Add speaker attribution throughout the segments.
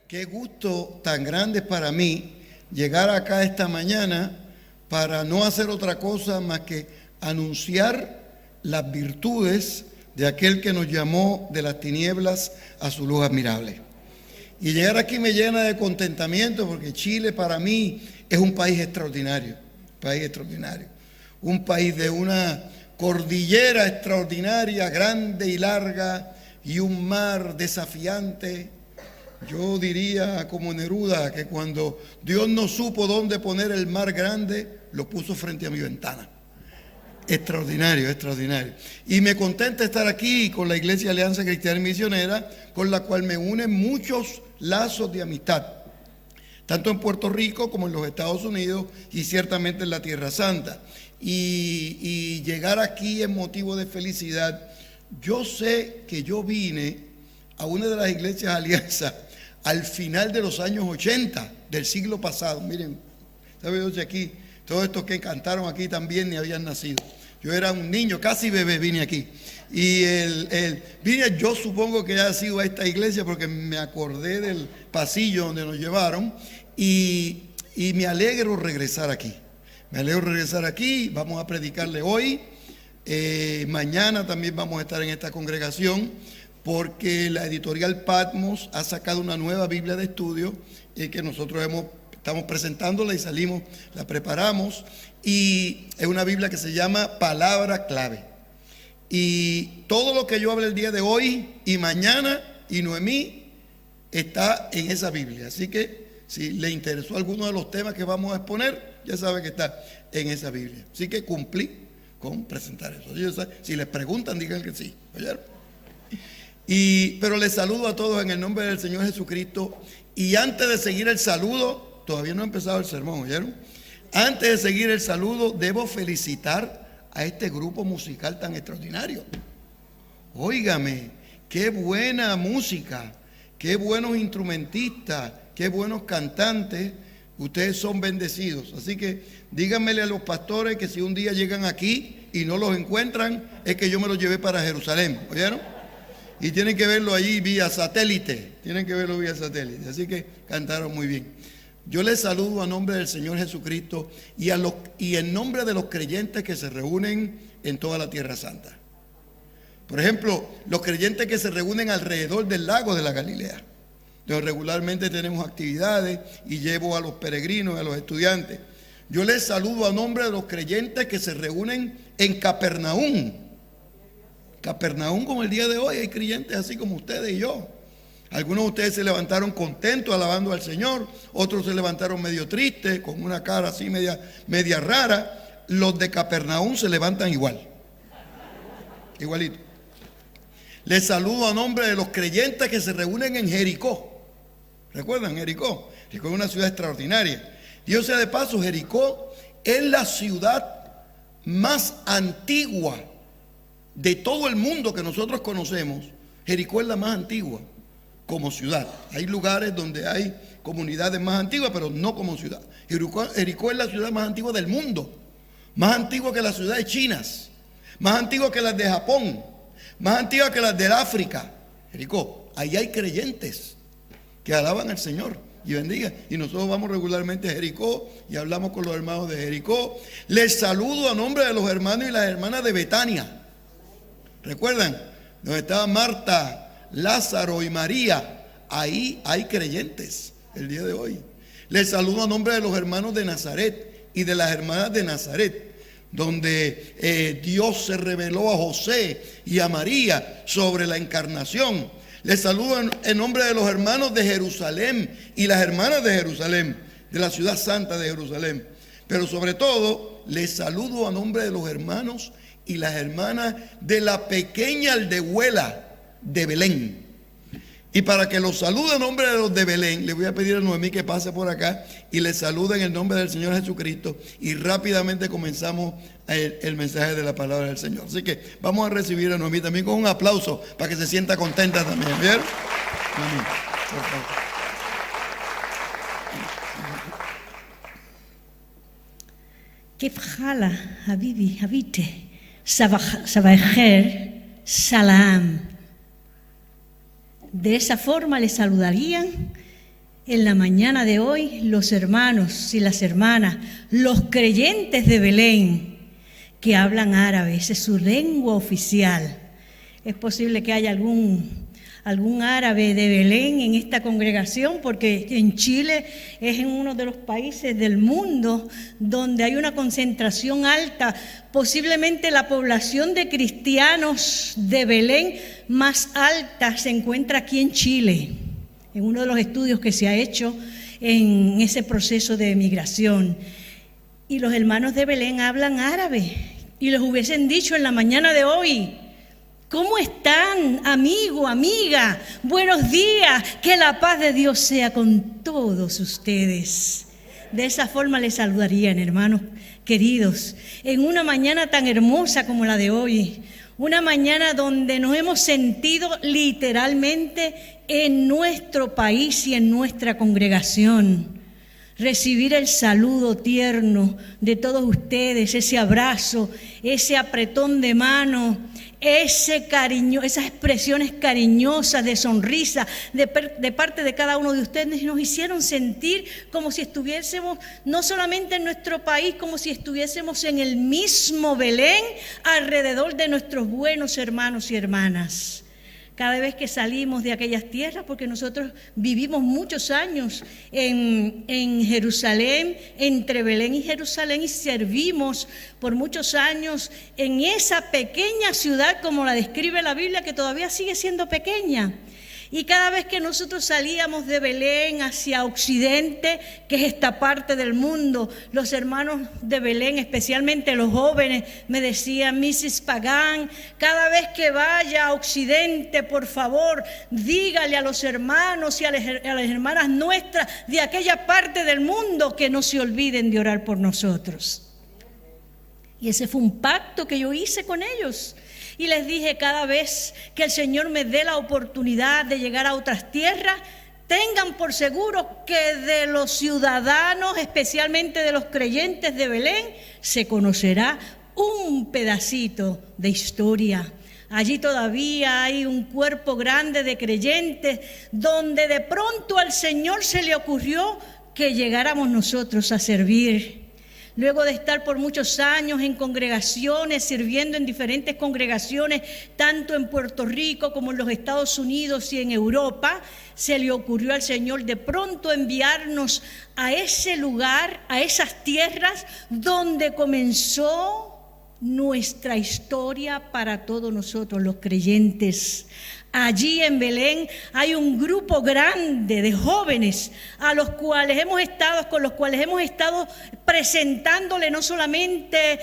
Speaker 1: Qué gusto tan grande para mí llegar acá esta mañana para no hacer otra cosa más que anunciar las virtudes de aquel que nos llamó de las tinieblas a su luz admirable. Y llegar aquí me llena de contentamiento porque Chile para mí es un país extraordinario, un país de una cordillera extraordinaria, grande y larga, y un mar desafiante. Yo diría como Neruda que cuando Dios no supo dónde poner el mar grande, lo puso frente a mi ventana. Extraordinario, extraordinario. Y me contenta estar aquí con la Iglesia Alianza Cristiana y Misionera, con la cual me unen muchos lazos de amistad, tanto en Puerto Rico como en los Estados Unidos y ciertamente en la Tierra Santa. Y llegar aquí es motivo de felicidad. Yo sé que yo vine a una de las iglesias Alianza al final de los años 80 del siglo pasado. Miren, ¿sabe yo aquí? Todos estos que cantaron aquí también ni habían nacido. Yo era un niño, casi bebé, vine aquí. Y vine, yo supongo que ha sido a esta iglesia porque me acordé del pasillo donde nos llevaron y me alegro regresar aquí. Me alegro regresar aquí, vamos a predicarle hoy. Mañana también vamos a estar en esta congregación porque la editorial Patmos ha sacado una nueva Biblia de estudio que nosotros estamos presentándola y salimos, la preparamos, y es una Biblia que se llama Palabra Clave. Y todo lo que yo hable el día de hoy y mañana y Noemí está en esa Biblia. Así que si le interesó alguno de los temas que vamos a exponer, ya sabe que está en esa Biblia. Así que cumplí con presentar eso. Si les preguntan, digan que sí. ¿Oyeron? Pero les saludo a todos en el nombre del Señor Jesucristo. Y antes de seguir el saludo, todavía no ha empezado el sermón, ¿oyeron? Antes de seguir el saludo, debo felicitar a este grupo musical tan extraordinario. Óigame, qué buena música, qué buenos instrumentistas, qué buenos cantantes. Ustedes son bendecidos. Así que díganmele a los pastores que si un día llegan aquí y no los encuentran, es que yo me los llevé para Jerusalén. ¿Oyeron? Y tienen que verlo allí vía satélite. Así que cantaron muy bien. Yo les saludo a nombre del Señor Jesucristo y en nombre de los creyentes que se reúnen en toda la Tierra Santa. Por ejemplo, los creyentes que se reúnen alrededor del lago de la Galilea. Entonces, regularmente tenemos actividades y llevo a los peregrinos, a los estudiantes. Yo les saludo a nombre de los creyentes que se reúnen en Capernaum. Capernaum, como el día de hoy, hay creyentes así como ustedes y yo. Algunos de ustedes se levantaron contentos alabando al Señor, otros se levantaron medio tristes, con una cara así media rara. Los de Capernaum se levantan igualito. Les saludo a nombre de los creyentes que se reúnen en Jericó. ¿Recuerdan Jericó? Jericó es una ciudad extraordinaria. Dios sea de paso, Jericó es la ciudad más antigua de todo el mundo que nosotros conocemos. Jericó es la más antigua como ciudad. Hay lugares donde hay comunidades más antiguas, pero no como ciudad. Jericó es la ciudad más antigua del mundo. Más antigua que las ciudades chinas. Más antigua que las de Japón. Más antigua que las del África. Jericó. Ahí hay creyentes que alaban al Señor y bendiga. Y nosotros vamos regularmente a Jericó y hablamos con los hermanos de Jericó. Les saludo a nombre de los hermanos y las hermanas de Betania. ¿Recuerdan? Donde estaban Marta, Lázaro y María. Ahí hay creyentes el día de hoy. Les saludo a nombre de los hermanos de Nazaret y de las hermanas de Nazaret, donde Dios se reveló a José y a María sobre la encarnación. Les saludo en nombre de los hermanos de Jerusalén y las hermanas de Jerusalén, de la ciudad santa de Jerusalén. Pero sobre todo, les saludo a nombre de los hermanos y las hermanas de la pequeña aldehuela de Belén. Y para que los salude en nombre de los de Belén, le voy a pedir a Noemí que pase por acá y les salude en el nombre del Señor Jesucristo. Y rápidamente comenzamos el mensaje de la palabra del Señor. Así que vamos a recibir a Noemí también con un aplauso para que se sienta contenta también. ¿Vieron? Noemí, por favor.
Speaker 2: كيف حالة حبيبي حبيبتي صباح الخير سلام. De esa forma le saludarían En la mañana de hoy, los hermanos y las hermanas, los creyentes de Belén, que hablan árabe, esa es su lengua oficial. Es posible que haya algún árabe de Belén en esta congregación, porque en Chile es en uno de los países del mundo donde hay una concentración alta. Posiblemente la población de cristianos de Belén más alta se encuentra aquí en Chile, en uno de los estudios que se ha hecho en ese proceso de migración. Y los hermanos de Belén hablan árabe, y les hubiesen dicho en la mañana de hoy: ¿cómo están, amigo, amiga? Buenos días, que la paz de Dios sea con todos ustedes. De esa forma les saludarían, hermanos queridos, en una mañana tan hermosa como la de hoy, una mañana donde nos hemos sentido literalmente en nuestro país y en nuestra congregación. Recibir el saludo tierno de todos ustedes, ese abrazo, ese apretón de mano, ese cariño, esas expresiones cariñosas de sonrisa de parte de cada uno de ustedes, nos hicieron sentir como si estuviésemos no solamente en nuestro país, como si estuviésemos en el mismo Belén, alrededor de nuestros buenos hermanos y hermanas. Cada vez que salimos de aquellas tierras, porque nosotros vivimos muchos años en Jerusalén, entre Belén y Jerusalén, y servimos por muchos años en esa pequeña ciudad, como la describe la Biblia, que todavía sigue siendo pequeña. Y cada vez que nosotros salíamos de Belén hacia Occidente, que es esta parte del mundo, los hermanos de Belén, especialmente los jóvenes, me decían: Mrs. Pagán, cada vez que vaya a Occidente, por favor, dígale a los hermanos y a las hermanas nuestras de aquella parte del mundo que no se olviden de orar por nosotros. Y ese fue un pacto que yo hice con ellos. Y les dije: cada vez que el Señor me dé la oportunidad de llegar a otras tierras, tengan por seguro que de los ciudadanos, especialmente de los creyentes de Belén, se conocerá un pedacito de historia. Allí todavía hay un cuerpo grande de creyentes donde de pronto al Señor se le ocurrió que llegáramos nosotros a servir. Luego de estar por muchos años en congregaciones, sirviendo en diferentes congregaciones, tanto en Puerto Rico como en los Estados Unidos y en Europa, se le ocurrió al Señor de pronto enviarnos a ese lugar, a esas tierras donde comenzó nuestra historia para todos nosotros los creyentes. Allí en Belén hay un grupo grande de jóvenes con los cuales hemos estado presentándole no solamente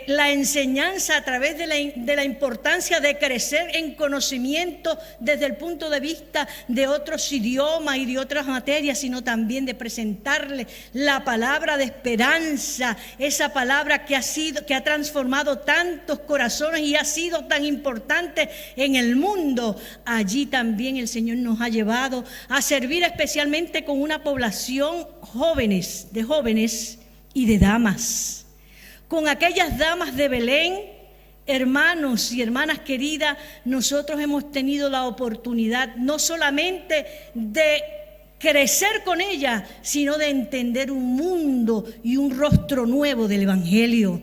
Speaker 2: la enseñanza a través de la importancia de crecer en conocimiento desde el punto de vista de otros idiomas y de otras materias, sino también de presentarle la palabra de esperanza, esa palabra que ha transformado tantos corazones y ha sido tan importante en el mundo. Allí también el Señor nos ha llevado a servir especialmente con una población de jóvenes y de damas. Con aquellas damas de Belén, hermanos y hermanas queridas, nosotros hemos tenido la oportunidad no solamente de crecer con ellas, sino de entender un mundo y un rostro nuevo del Evangelio.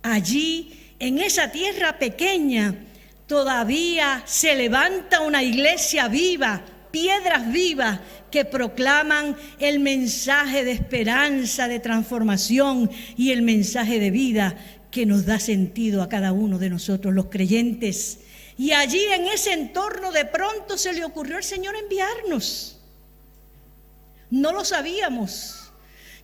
Speaker 2: Allí, en esa tierra pequeña, todavía se levanta una iglesia viva, piedras vivas que proclaman el mensaje de esperanza, de transformación y el mensaje de vida que nos da sentido a cada uno de nosotros, los creyentes. Y allí en ese entorno de pronto se le ocurrió al Señor enviarnos. No lo sabíamos.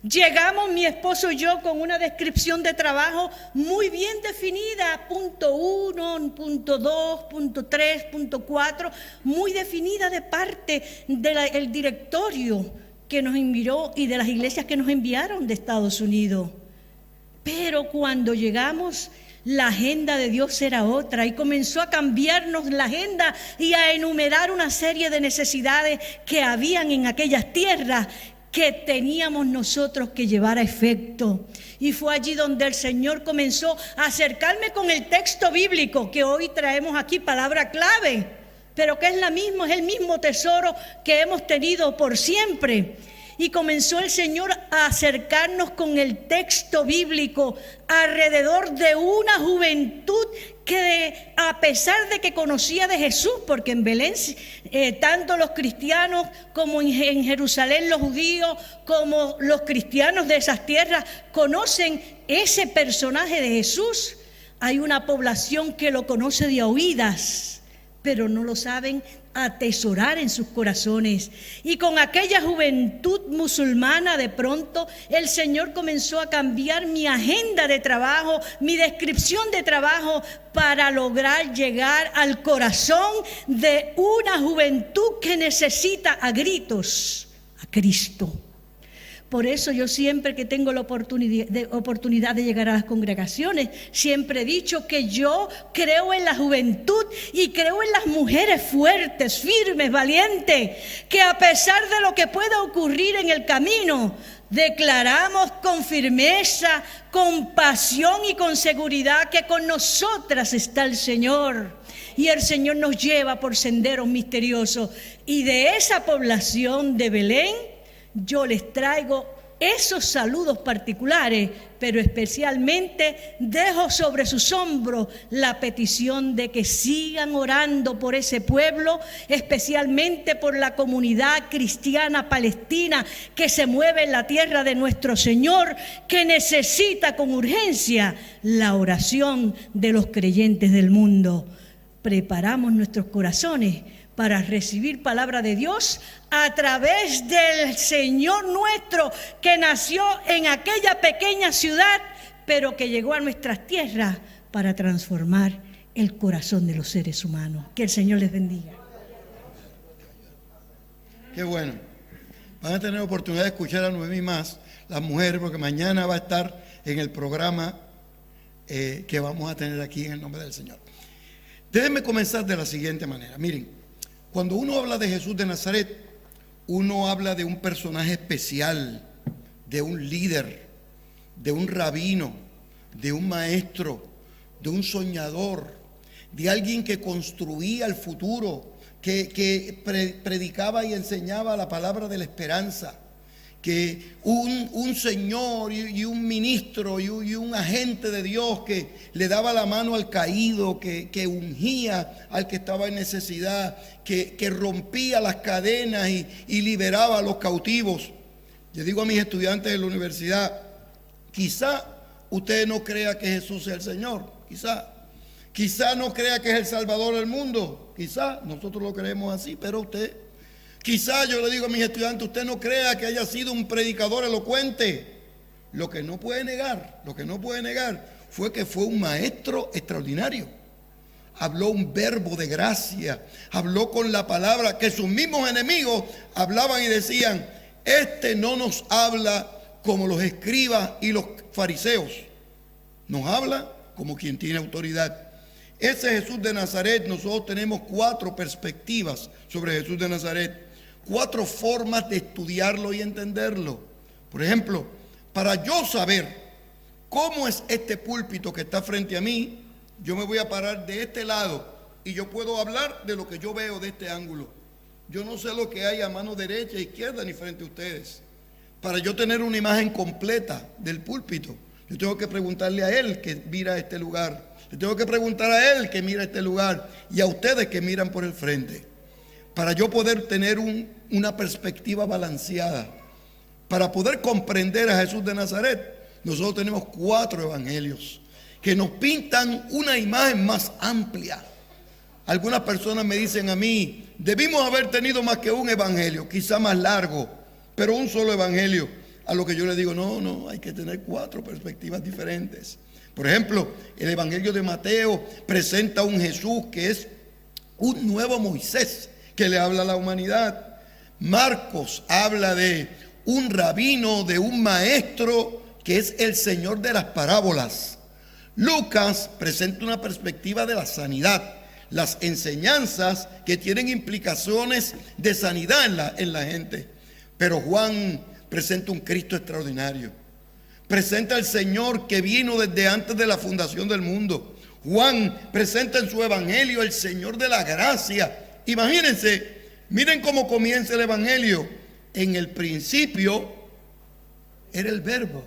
Speaker 2: Llegamos mi esposo y yo con una descripción de trabajo muy bien definida, punto 1, punto 2, punto 3, punto 4, muy definida de parte del directorio que nos envió y de las iglesias que nos enviaron de Estados Unidos. Pero cuando llegamos, la agenda de Dios era otra y comenzó a cambiarnos la agenda y a enumerar una serie de necesidades que habían en aquellas tierras que teníamos nosotros que llevar a efecto. Y fue allí donde el Señor comenzó a acercarme con el texto bíblico que hoy traemos aquí, palabra clave, pero que es el mismo tesoro que hemos tenido por siempre. Y comenzó el Señor a acercarnos con el texto bíblico alrededor de una juventud que, a pesar de que conocía de Jesús, porque en Belén tanto los cristianos como en Jerusalén los judíos, como los cristianos de esas tierras conocen ese personaje de Jesús, hay una población que lo conoce de oídas, pero no lo saben atesorar en sus corazones. Y con aquella juventud musulmana, de pronto el Señor comenzó a cambiar mi agenda de trabajo, mi descripción de trabajo, para lograr llegar al corazón de una juventud que necesita a gritos a Cristo. Por eso yo siempre que tengo la oportunidad de llegar a las congregaciones, siempre he dicho que yo creo en la juventud y creo en las mujeres fuertes, firmes, valientes, que a pesar de lo que pueda ocurrir en el camino, declaramos con firmeza, con pasión y con seguridad que con nosotras está el Señor. Y el Señor nos lleva por senderos misteriosos. Y de esa población de Belén, yo les traigo esos saludos particulares, pero especialmente dejo sobre sus hombros la petición de que sigan orando por ese pueblo, especialmente por la comunidad cristiana palestina que se mueve en la tierra de nuestro Señor, que necesita con urgencia la oración de los creyentes del mundo. Preparamos nuestros corazones para recibir palabra de Dios a través del Señor nuestro, que nació en aquella pequeña ciudad, pero que llegó a nuestras tierras para transformar el corazón de los seres humanos. Que el Señor les bendiga.
Speaker 1: Qué bueno. Van a tener oportunidad de escuchar a Noemí más, las mujeres, porque mañana va a estar en el programa que vamos a tener aquí en el nombre del Señor. Déjenme comenzar de la siguiente manera. Miren, cuando uno habla de Jesús de Nazaret, uno habla de un personaje especial, de un líder, de un rabino, de un maestro, de un soñador, de alguien que construía el futuro, que predicaba y enseñaba la palabra de la esperanza, que un señor y un ministro y un agente de Dios que le daba la mano al caído, que ungía al que estaba en necesidad, que rompía las cadenas y liberaba a los cautivos. Yo digo a mis estudiantes de la universidad, quizá usted no crea que Jesús sea el Señor, quizá no crea que es el Salvador del mundo, quizá nosotros lo creemos así, pero usted, quizá yo le digo a mis estudiantes, usted no crea que haya sido un predicador elocuente. Lo que no puede negar fue que fue un maestro extraordinario. Habló un verbo de gracia, habló con la palabra que sus mismos enemigos hablaban y decían, este no nos habla como los escribas y los fariseos, nos habla como quien tiene autoridad. Ese Jesús de Nazaret, nosotros tenemos 4 perspectivas sobre Jesús de Nazaret, 4 formas de estudiarlo y entenderlo. Por ejemplo, para yo saber cómo es este púlpito que está frente a mí, yo me voy a parar de este lado y yo puedo hablar de lo que yo veo de este ángulo. Yo no sé lo que hay a mano derecha, izquierda ni frente a ustedes. Para yo tener una imagen completa del púlpito, yo tengo que preguntarle a él que mira este lugar. Le tengo que preguntar a él que mira este lugar y a ustedes que miran por el frente. Para yo poder tener una perspectiva balanceada, para poder comprender a Jesús de Nazaret, nosotros tenemos 4 evangelios que nos pintan una imagen más amplia. Algunas personas me dicen a mí, debimos haber tenido más que un evangelio, quizá más largo, pero un solo evangelio. A lo que yo le digo, no, hay que tener 4 perspectivas diferentes. Por ejemplo, el evangelio de Mateo presenta a un Jesús que es un nuevo Moisés que le habla a la humanidad. Marcos habla de un rabino, de un maestro que es el Señor de las parábolas. Lucas presenta una perspectiva de la sanidad, las enseñanzas que tienen implicaciones de sanidad en la gente. Pero Juan presenta un Cristo extraordinario. Presenta al Señor que vino desde antes de la fundación del mundo. Juan presenta en su evangelio el Señor de la gracia imagínense, miren cómo comienza el Evangelio. En el principio era el Verbo,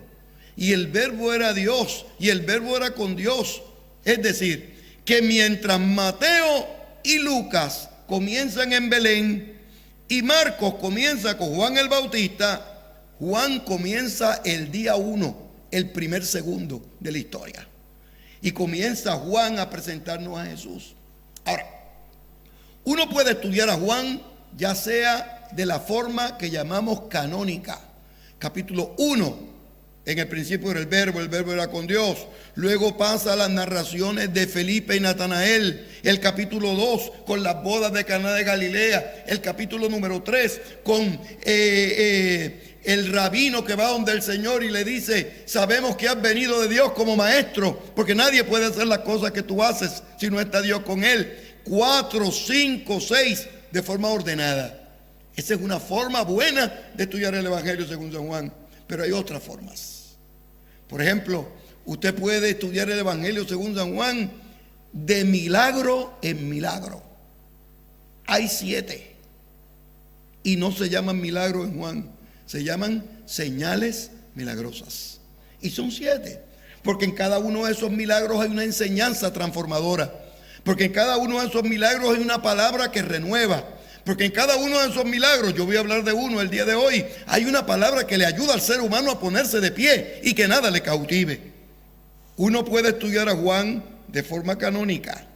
Speaker 1: y el Verbo era Dios, y el Verbo era con Dios. Es decir, que mientras Mateo y Lucas comienzan en Belén y Marcos comienza con Juan el Bautista, Juan comienza el día 1, el primer segundo de la historia. Y comienza Juan a presentarnos a Jesús. Ahora, uno puede estudiar a Juan ya sea de la forma que llamamos canónica. Capítulo 1, en el principio era el Verbo era con Dios. Luego pasa a las narraciones de Felipe y Natanael. El capítulo 2 con las bodas de Caná de Galilea. El capítulo número 3 con el rabino que va donde el Señor y le dice: sabemos que has venido de Dios como maestro, porque nadie puede hacer las cosas que tú haces si no está Dios con él. 4, 5, 6 de forma ordenada. Esa es una forma buena de estudiar el Evangelio según San Juan, pero hay otras formas. Por ejemplo, usted puede estudiar el Evangelio según San Juan de milagro en milagro. Hay 7 y no se llaman milagros en Juan, se llaman señales milagrosas. Y son 7, porque en cada uno de esos milagros hay una enseñanza transformadora, porque en cada uno de esos milagros hay una palabra que renueva, porque en cada uno de esos milagros, yo voy a hablar de uno el día de hoy, hay una palabra que le ayuda al ser humano a ponerse de pie y que nada le cautive. Uno puede estudiar a Juan de forma canónica,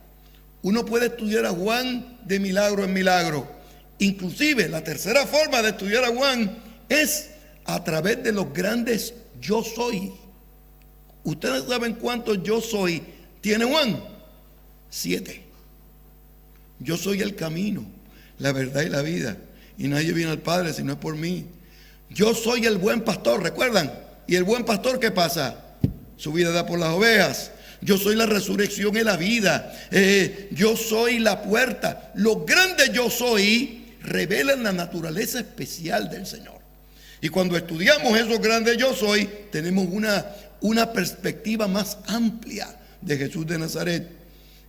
Speaker 1: uno puede estudiar a Juan de milagro en milagro. Inclusive la tercera forma de estudiar a Juan es a través de los grandes yo soy. ¿Ustedes saben cuántos yo soy tiene Juan? 7. Yo soy el camino, la verdad y la vida, y nadie viene al Padre si no es por mí. Yo soy el buen pastor, ¿recuerdan? Y el buen pastor, ¿qué pasa? Su vida da por las ovejas. Yo soy la resurrección y la vida. Yo soy la puerta. Los grandes yo soy revelan la naturaleza especial del Señor. Y cuando estudiamos esos grandes yo soy, tenemos una perspectiva más amplia de Jesús de Nazaret.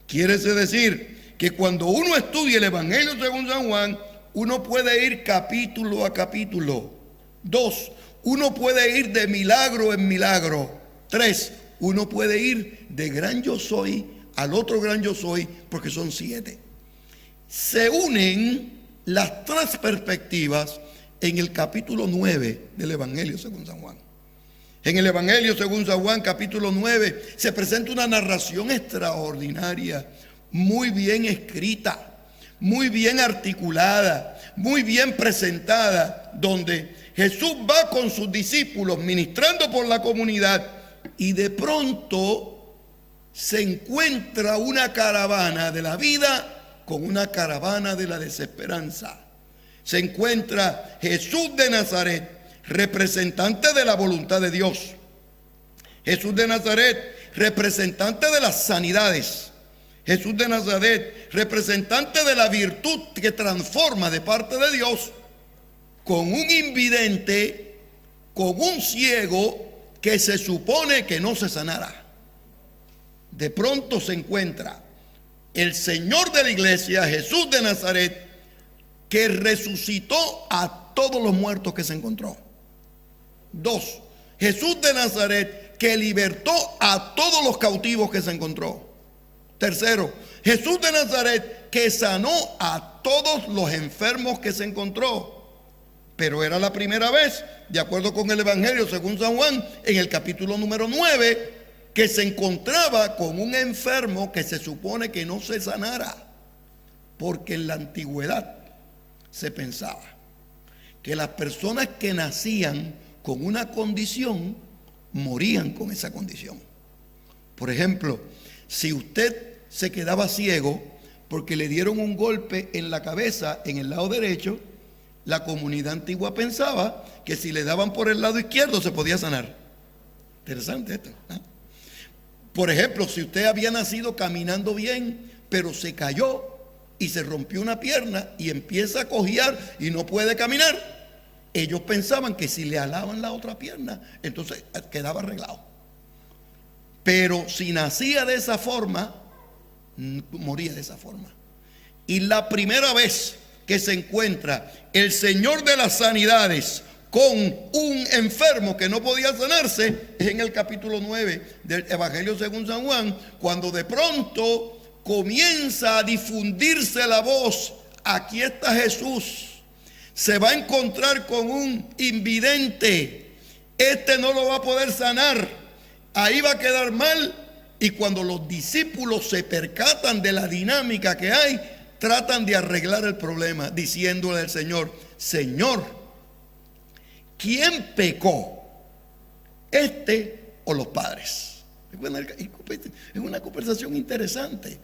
Speaker 1: Quiere decir que cuando uno estudia el Evangelio según San Juan, uno puede ir capítulo a capítulo. 2, uno puede ir de milagro en milagro. 3, uno puede ir de gran yo soy al otro gran yo soy, porque son 7. Se unen las 3 perspectivas en el capítulo 9 del Evangelio según San Juan. En el Evangelio según San Juan, capítulo 9, se presenta una narración extraordinaria, muy bien escrita, muy bien articulada, muy bien presentada, donde Jesús va con sus discípulos ministrando por la comunidad y de pronto se encuentra una caravana de la vida con una caravana de la desesperanza. Se encuentra Jesús de Nazaret, representante de la voluntad de Dios. Jesús de Nazaret, representante de las sanidades. Jesús de Nazaret, representante de la virtud que transforma de parte de Dios, con un invidente, con un ciego que se supone que no se sanara. De pronto se encuentra el Señor de la iglesia, Jesús de Nazaret, que resucitó a todos los muertos que se encontró. 2, Jesús de Nazaret, que libertó a todos los cautivos que se encontró. 3, Jesús de Nazaret, que sanó a todos los enfermos que se encontró. Pero era la primera vez, de acuerdo con el Evangelio según San Juan, en el capítulo número 9, que se encontraba con un enfermo que se supone que no se sanara, porque en la antigüedad se pensaba que las personas que nacían con una condición morían con esa condición. Por ejemplo, si usted se quedaba ciego porque le dieron un golpe en la cabeza en el lado derecho, la comunidad antigua pensaba que si le daban por el lado izquierdo se podía sanar. Interesante esto, ¿eh? Por ejemplo, si usted había nacido caminando bien, pero se cayó y se rompió una pierna y empieza a cojear y no puede caminar, ellos pensaban que si le alaban la otra pierna, entonces quedaba arreglado. Pero si nacía de esa forma, moría de esa forma. Y la primera vez que se encuentra el Señor de las sanidades con un enfermo que no podía sanarse es en el capítulo 9 del Evangelio según San Juan, cuando de pronto comienza a difundirse la voz: aquí está Jesús, se va a encontrar con un invidente, este no lo va a poder sanar, ahí va a quedar mal. Y cuando los discípulos se percatan de la dinámica que hay, tratan de arreglar el problema diciéndole al Señor: Señor, ¿quién pecó? ¿Este o los padres? Es una conversación interesante,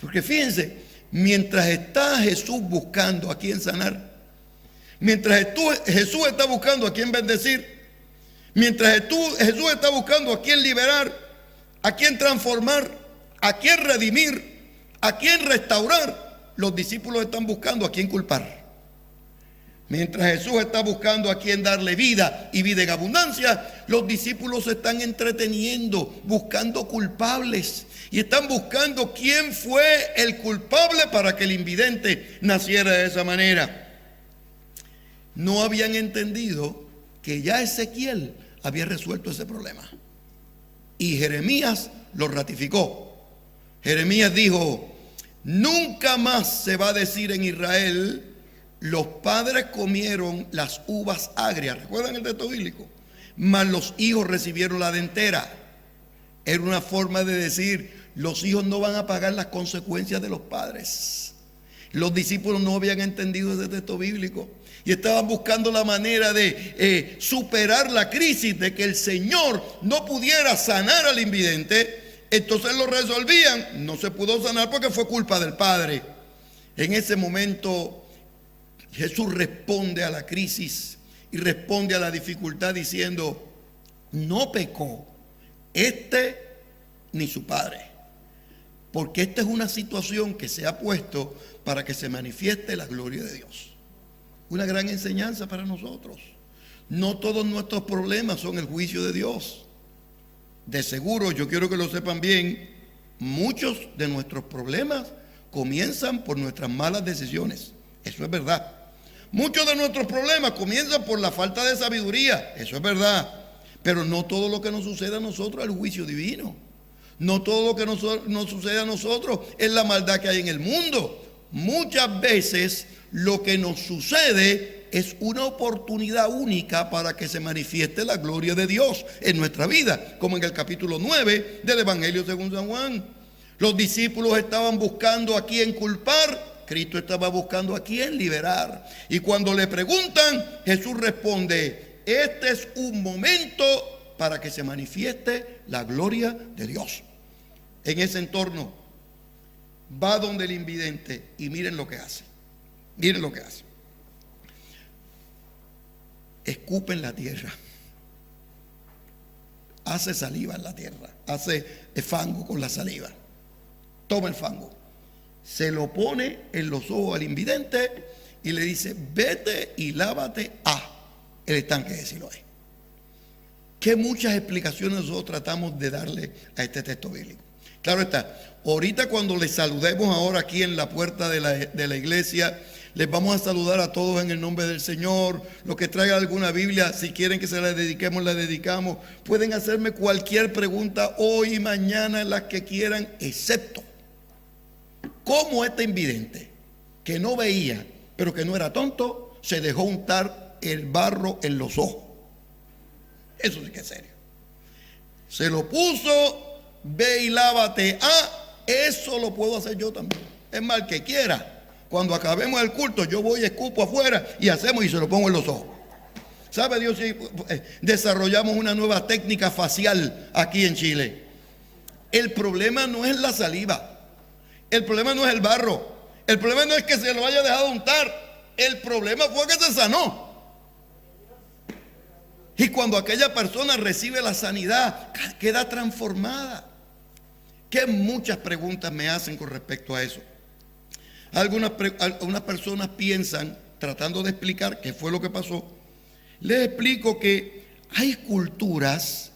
Speaker 1: porque fíjense, mientras está Jesús buscando a quién sanar, mientras Jesús está buscando a quién bendecir, mientras Jesús está buscando a quién liberar, a quién transformar, a quién redimir, a quién restaurar, los discípulos están buscando a quién culpar. Mientras Jesús está buscando a quién darle vida y vida en abundancia, los discípulos se están entreteniendo, buscando culpables. Y están buscando quién fue el culpable para que el invidente naciera de esa manera. No habían entendido que ya Ezequiel había resuelto ese problema. Y Jeremías lo ratificó. Jeremías dijo: nunca más se va a decir en Israel, los padres comieron las uvas agrias. ¿Recuerdan el texto bíblico? Mas los hijos recibieron la dentera. Era una forma de decir: los hijos no van a pagar las consecuencias de los padres. Los discípulos no habían entendido ese texto bíblico y estaban buscando la manera de superar la crisis de que el Señor no pudiera sanar al invidente. Entonces lo resolvían: no se pudo sanar porque fue culpa del padre. En ese momento Jesús responde a la crisis y responde a la dificultad diciendo: no pecó este ni su padre, porque esta es una situación que se ha puesto para que se manifieste la gloria de Dios. Una gran enseñanza para nosotros. No todos nuestros problemas son el juicio de Dios. De seguro, yo quiero que lo sepan bien, muchos de nuestros problemas comienzan por nuestras malas decisiones. Eso es verdad. Muchos de nuestros problemas comienzan por la falta de sabiduría. Eso es verdad. Pero no todo lo que nos sucede a nosotros es el juicio divino. No todo lo que nos sucede a nosotros es la maldad que hay en el mundo. Muchas veces lo que nos sucede es una oportunidad única para que se manifieste la gloria de Dios en nuestra vida, como en el capítulo 9 del Evangelio según San Juan. Los discípulos estaban buscando a quién culpar, Cristo estaba buscando a quién liberar. Y cuando le preguntan, Jesús responde: este es un momento para que se manifieste la gloria de Dios. En ese entorno va donde el invidente y miren lo que hace. Miren lo que hace. Escupe en la tierra. Hace saliva en la tierra. Hace fango con la saliva. Toma el fango. Se lo pone en los ojos al invidente y le dice: vete y lávate el estanque de Siloé. ¿Qué muchas explicaciones nosotros tratamos de darle a este texto bíblico? Claro está, ahorita cuando les saludemos ahora aquí en la puerta de la iglesia, les vamos a saludar a todos en el nombre del Señor. Los que traigan alguna Biblia, si quieren que se la dediquemos, la dedicamos. Pueden hacerme cualquier pregunta hoy y mañana, las que quieran, excepto cómo este invidente, que no veía, pero que no era tonto, se dejó untar el barro en los ojos. Eso sí que es serio. Se lo puso. Ve y lávate. Eso lo puedo hacer yo también. Es más, el que quiera, cuando acabemos el culto, yo voy y escupo afuera y hacemos y se lo pongo en los ojos. ¿Sabe Dios si desarrollamos una nueva técnica facial aquí en Chile? El problema no es la saliva. El problema no es el barro. El problema no es que se lo haya dejado untar. El problema fue que se sanó. Y cuando aquella persona recibe la sanidad, queda transformada. Que muchas preguntas me hacen con respecto a eso. Algunas personas piensan, tratando de explicar qué fue lo que pasó, les explico que hay culturas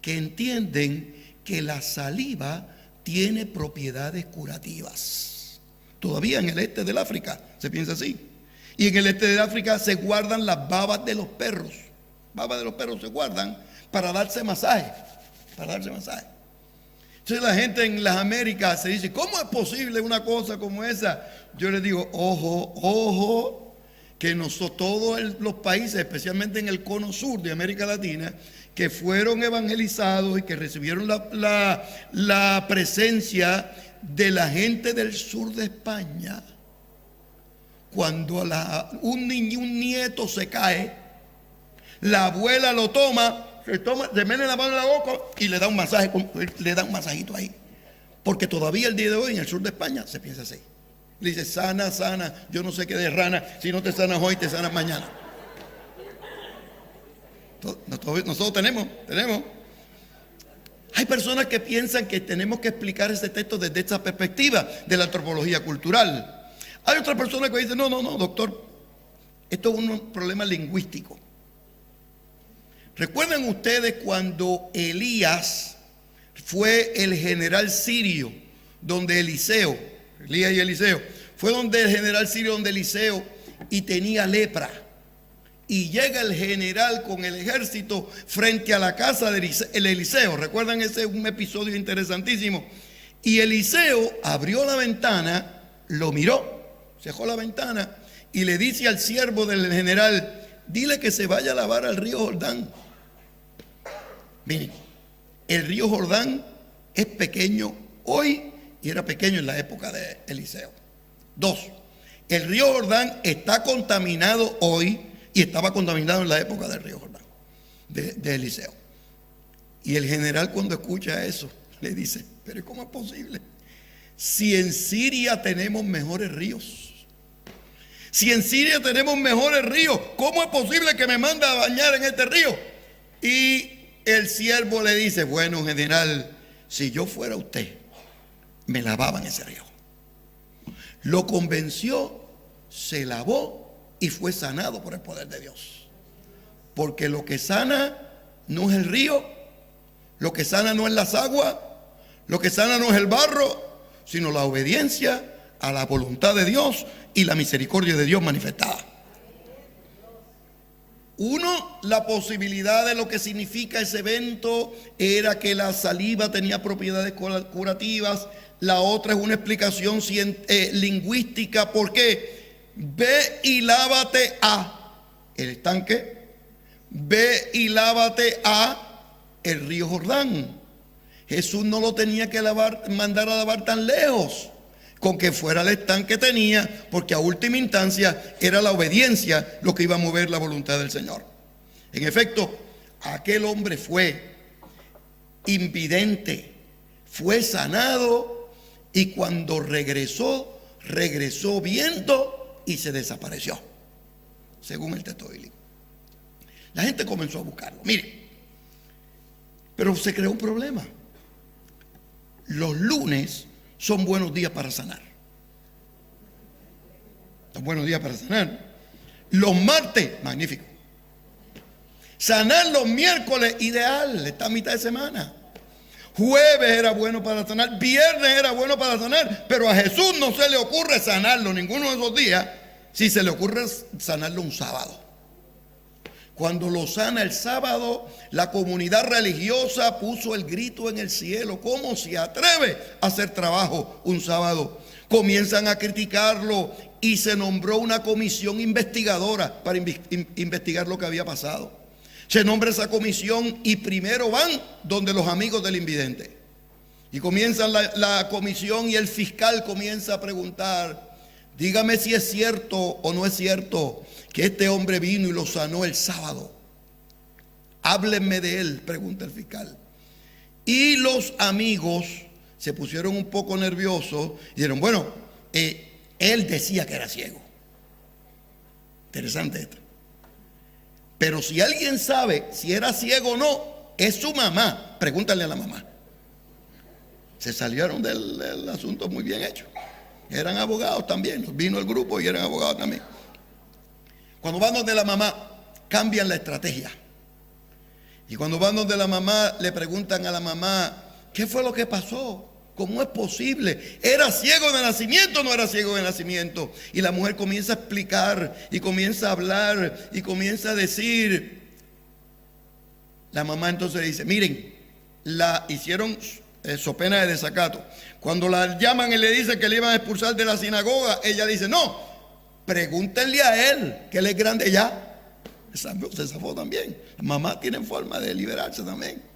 Speaker 1: que entienden que la saliva tiene propiedades curativas. Todavía en el este del África se piensa así. Y en el este del África se guardan las babas de los perros. Babas de los perros se guardan para darse masaje. Para darse masaje. Entonces la gente en las Américas se dice, ¿cómo es posible una cosa como esa? Yo les digo, ojo, ojo, que nosotros, todos los países, especialmente en el cono sur de América Latina, que fueron evangelizados y que recibieron la presencia de la gente del sur de España, cuando un nieto se cae, la abuela lo toma, se mete la mano en la boca y le da un masaje, le da un masajito ahí. Porque todavía el día de hoy en el sur de España se piensa así. Le dice, sana, sana, yo no sé qué de rana, si no te sanas hoy, te sanas mañana. Nosotros tenemos. Hay personas que piensan que tenemos que explicar este texto desde esta perspectiva de la antropología cultural. Hay otras personas que dicen, no, doctor, esto es un problema lingüístico. ¿Recuerdan ustedes cuando Elías fue el general sirio, donde Elías y Eliseo, fue donde el general sirio, donde Eliseo, y tenía lepra? Y llega el general con el ejército frente a la casa de Eliseo. ¿Recuerdan ese un episodio interesantísimo? Y Eliseo abrió la ventana, lo miró, cerró la ventana y le dice al siervo del general, dile que se vaya a lavar al río Jordán. Miren, el río Jordán es pequeño hoy y era pequeño en la época de Eliseo. 2, el río Jordán está contaminado hoy y estaba contaminado en la época del río Jordán, de Eliseo. Y el general, cuando escucha eso, le dice, pero ¿cómo es posible? Si en Siria tenemos mejores ríos, si en Siria tenemos mejores ríos, ¿cómo es posible que me mande a bañar en este río? Y el siervo le dice, bueno, general, si yo fuera usted, me lavaba en ese río. Lo convenció, se lavó y fue sanado por el poder de Dios. Porque lo que sana no es el río, lo que sana no es las aguas, lo que sana no es el barro, sino la obediencia a la voluntad de Dios y la misericordia de Dios manifestada. Uno, la posibilidad de lo que significa ese evento era que la saliva tenía propiedades curativas. La otra es una explicación lingüística. ¿Por qué? Ve y lávate a el estanque, ve y lávate a el río Jordán. Jesús no lo tenía que mandar a lavar tan lejos. Con que fuera el estanque tenía, porque a última instancia era la obediencia lo que iba a mover la voluntad del Señor. En efecto, aquel hombre fue invidente, fue sanado y cuando regresó viendo y se desapareció, según el texto bíblico. La gente comenzó a buscarlo. Mire, pero se creó un problema. Los lunes son buenos días para sanar. Son buenos días para sanar. Los martes, magnífico. Sanar los miércoles, ideal, está a mitad de semana. Jueves era bueno para sanar, viernes era bueno para sanar, pero a Jesús no se le ocurre sanarlo ninguno de esos días, si se le ocurre sanarlo un sábado. Cuando lo sana el sábado, la comunidad religiosa puso el grito en el cielo. ¿Cómo se atreve a hacer trabajo un sábado? Comienzan a criticarlo y se nombró una comisión investigadora para investigar lo que había pasado. Se nombra esa comisión y primero van donde los amigos del invidente. Y comienzan la comisión y el fiscal comienza a preguntar, dígame si es cierto o no es cierto que este hombre vino y lo sanó el sábado. Háblenme de él, pregunta el fiscal. Y los amigos se pusieron un poco nerviosos y dijeron, bueno, él decía que era ciego. Interesante esto. Pero si alguien sabe si era ciego o no, es su mamá. Pregúntale a la mamá. Se salieron del asunto muy bien hecho. Eran abogados también. Vino el grupo y eran abogados también. Cuando van donde la mamá, cambian la estrategia. Y cuando van donde la mamá, le preguntan a la mamá, ¿qué fue lo que pasó? ¿Cómo es posible? ¿Era ciego de nacimiento o no era ciego de nacimiento? Y la mujer comienza a explicar y comienza a hablar y comienza a decir. La mamá entonces dice, miren, la hicieron so pena de desacato. Cuando la llaman y le dicen que le iban a expulsar de la sinagoga, ella dice, no, pregúntenle a él, que él es grande ya. Se zafó también. Las mamás tienen forma de liberarse también.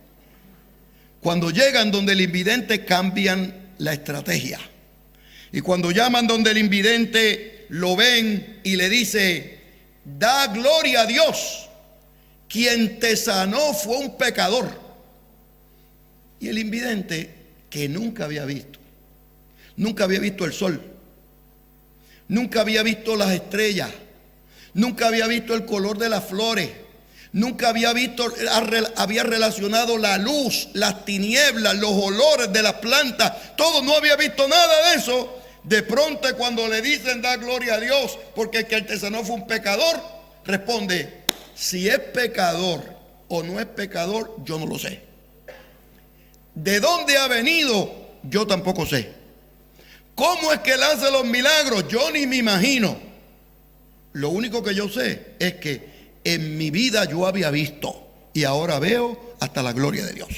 Speaker 1: Cuando llegan donde el invidente, cambian la estrategia. Y cuando llaman donde el invidente, lo ven y le dice, da gloria a Dios, quien te sanó fue un pecador. Y el invidente, que nunca había visto el sol, nunca había visto las estrellas, nunca había visto el color de las flores, nunca había relacionado la luz, las tinieblas, los olores de las plantas, todo, no había visto nada de eso. De pronto, cuando le dicen da gloria a Dios porque el que te sanó fue un pecador, responde, si es pecador o no es pecador, yo no lo sé. ¿De dónde ha venido? Yo tampoco sé. ¿Cómo es que él hace los milagros? Yo ni me imagino. Lo único que yo sé es que en mi vida yo había visto y ahora veo hasta la gloria de Dios.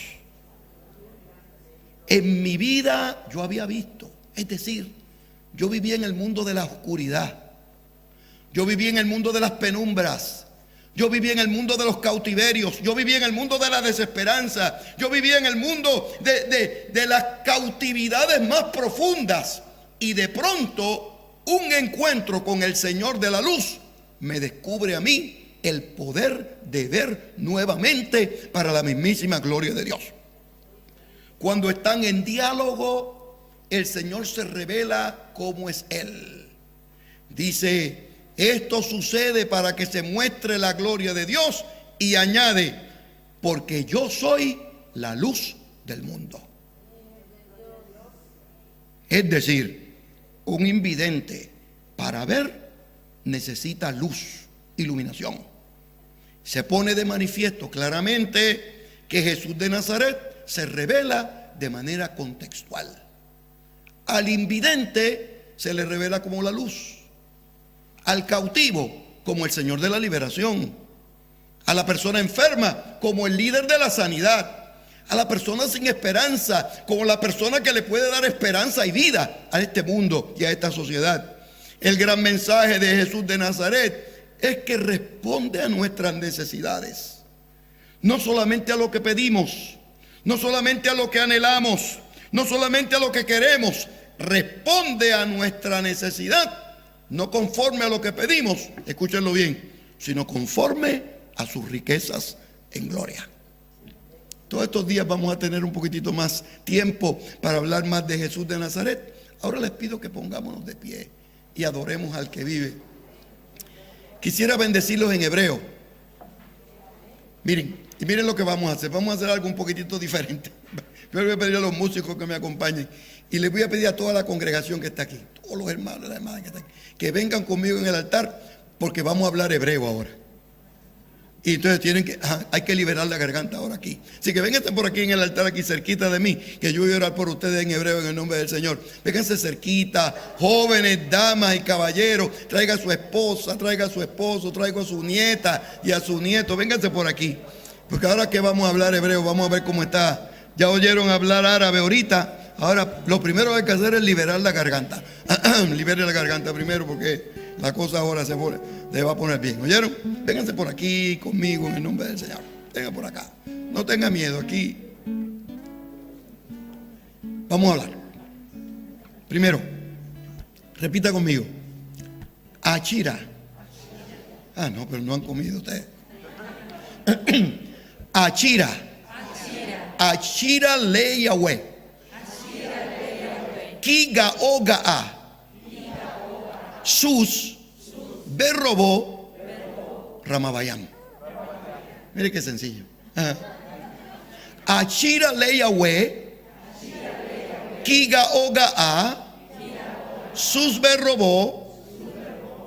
Speaker 1: En mi vida yo había visto, es decir, yo vivía en el mundo de la oscuridad, yo vivía en el mundo de las penumbras, yo vivía en el mundo de los cautiverios, yo vivía en el mundo de la desesperanza, yo vivía en el mundo de las cautividades más profundas. Y de pronto un encuentro con el Señor de la luz me descubre a mí el poder de ver nuevamente para la mismísima gloria de Dios. Cuando están en diálogo, el Señor se revela cómo es Él. Dice, esto sucede para que se muestre la gloria de Dios, y añade, porque yo soy la luz del mundo. Es decir, un invidente para ver necesita luz, iluminación. Se pone de manifiesto claramente que Jesús de Nazaret se revela de manera contextual. Al invidente se le revela como la luz, al cautivo como el Señor de la liberación, a la persona enferma como el líder de la sanidad, a la persona sin esperanza como la persona que le puede dar esperanza y vida a este mundo y a esta sociedad. El gran mensaje de Jesús de Nazaret es que responde a nuestras necesidades, no solamente a lo que pedimos, no solamente a lo que anhelamos, no solamente a lo que queremos, responde a nuestra necesidad, no conforme a lo que pedimos, escúchenlo bien, sino conforme a sus riquezas en gloria. Todos estos días vamos a tener un poquitito más tiempo para hablar más de Jesús de Nazaret. Ahora les pido que pongámonos de pie y adoremos al que vive. Quisiera bendecirlos en hebreo. Miren, y miren lo que vamos a hacer. Vamos a hacer algo un poquitito diferente. Yo le voy a pedir a los músicos que me acompañen y les voy a pedir a toda la congregación que está aquí, todos los hermanos y las hermanas que están aquí, que vengan conmigo en el altar, porque vamos a hablar hebreo ahora. Y entonces hay que liberar la garganta ahora aquí. Así que vénganse por aquí en el altar, aquí cerquita de mí, que yo voy a orar por ustedes en hebreo en el nombre del Señor. Vénganse cerquita, jóvenes, damas y caballeros. Traiga a su esposa, traiga a su esposo, traiga a su nieta y a su nieto. Vénganse por aquí, porque ahora que vamos a hablar hebreo, vamos a ver cómo está. Ya oyeron hablar árabe ahorita. Ahora lo primero que hay que hacer es liberar la garganta. Libere la garganta primero, porque la cosa ahora se va a poner bien. ¿Oyeron? Vénganse por aquí conmigo en el nombre del Señor. Vengan por acá. No tenga miedo aquí. Vamos a hablar. Primero, repita conmigo. Achira. Ah, no, pero no han comido ustedes. Achira. Achira le Yahweh. Kiga ogaa. Sus berrobó Ramabayam. Mire qué sencillo. Achira le Yahweh, Kiga ogaa, sus berrobó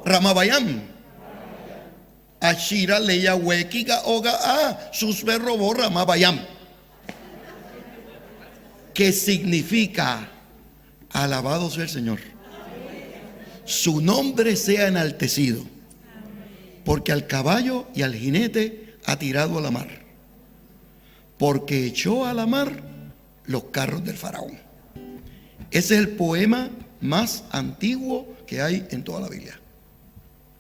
Speaker 1: Ramabayam. Achira le Yahweh, Kiga ogaa, sus berrobó Ramabayam. que significa alabado sea el Señor. Su nombre sea enaltecido, porque al caballo y al jinete ha tirado a la mar, porque echó a la mar los carros del faraón. Ese es el poema más antiguo que hay en toda la Biblia.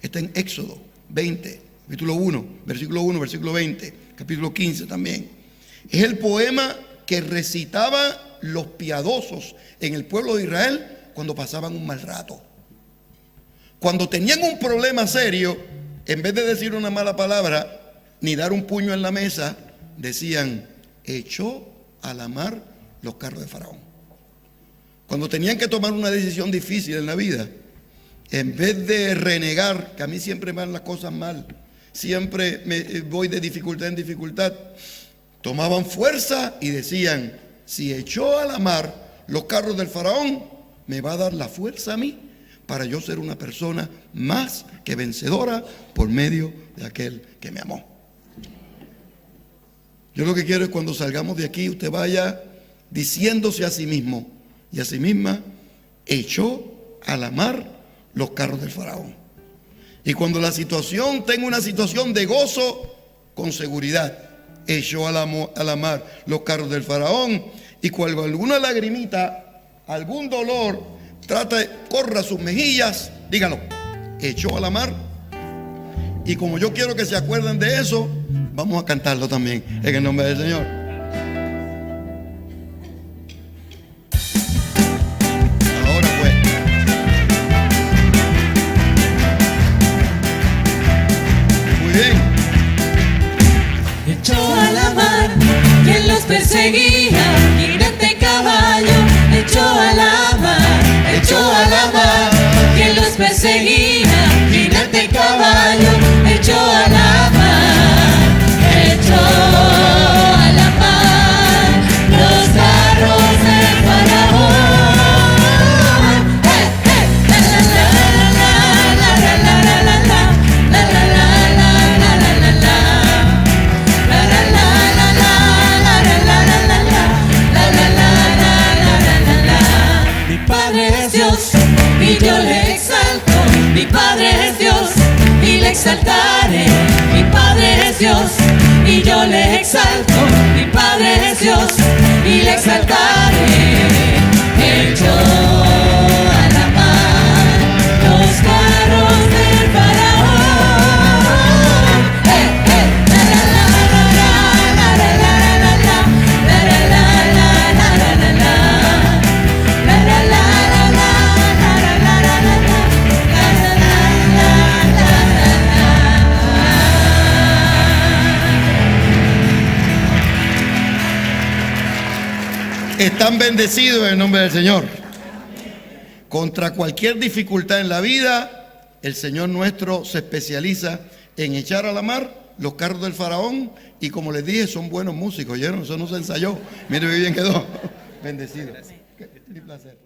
Speaker 1: Está en Éxodo 20, capítulo 1, versículo 20, capítulo 15 también. Es el poema que recitaban los piadosos en el pueblo de Israel cuando pasaban un mal rato. Cuando tenían un problema serio, en vez de decir una mala palabra ni dar un puño en la mesa, decían: echó a la mar los carros de Faraón. Cuando tenían que tomar una decisión difícil en la vida, en vez de renegar, que a mí siempre me van las cosas mal, siempre me voy de dificultad en dificultad, tomaban fuerza y decían: si echó a la mar los carros del Faraón, me va a dar la fuerza a mí para yo ser una persona más que vencedora por medio de aquel que me amó. Yo lo que quiero es, cuando salgamos de aquí, usted vaya diciéndose a sí mismo y a sí misma: echó a la mar los carros del Faraón. Y cuando la situación tenga una situación de gozo, con seguridad: echó a la mar los carros del Faraón. Y cuando alguna lagrimita, algún dolor corra sus mejillas, dígalo: echó a la mar. Y como yo quiero que se acuerden de eso, vamos a cantarlo también en el nombre del Señor. Ahora pues, muy bien.
Speaker 3: Echó a la mar quien los perseguía, jinete caballo, echó a la mar, echó a la mar quien los perseguía, jinete caballo, echó a la mar, echó a la mar los carros del faraón. La la la la la la la la la la la la la la la. Mi Padre es Dios y yo le exalto. Mi Padre es Dios y le exaltaré. Mi Padre es Dios y yo le exalto. Mi Padre es Dios y le exaltaré. Echó a la mar los carros del faraón. La la la la la la la la la la la la la la la la la.
Speaker 1: Están bendecidos en el nombre del Señor. Contra cualquier dificultad en la vida, el Señor nuestro se especializa en echar a la mar los carros del faraón. Y como les dije, son buenos músicos, ¿oyeron? Eso no se ensayó. Mire qué bien quedó. Bendecido. Qué placer.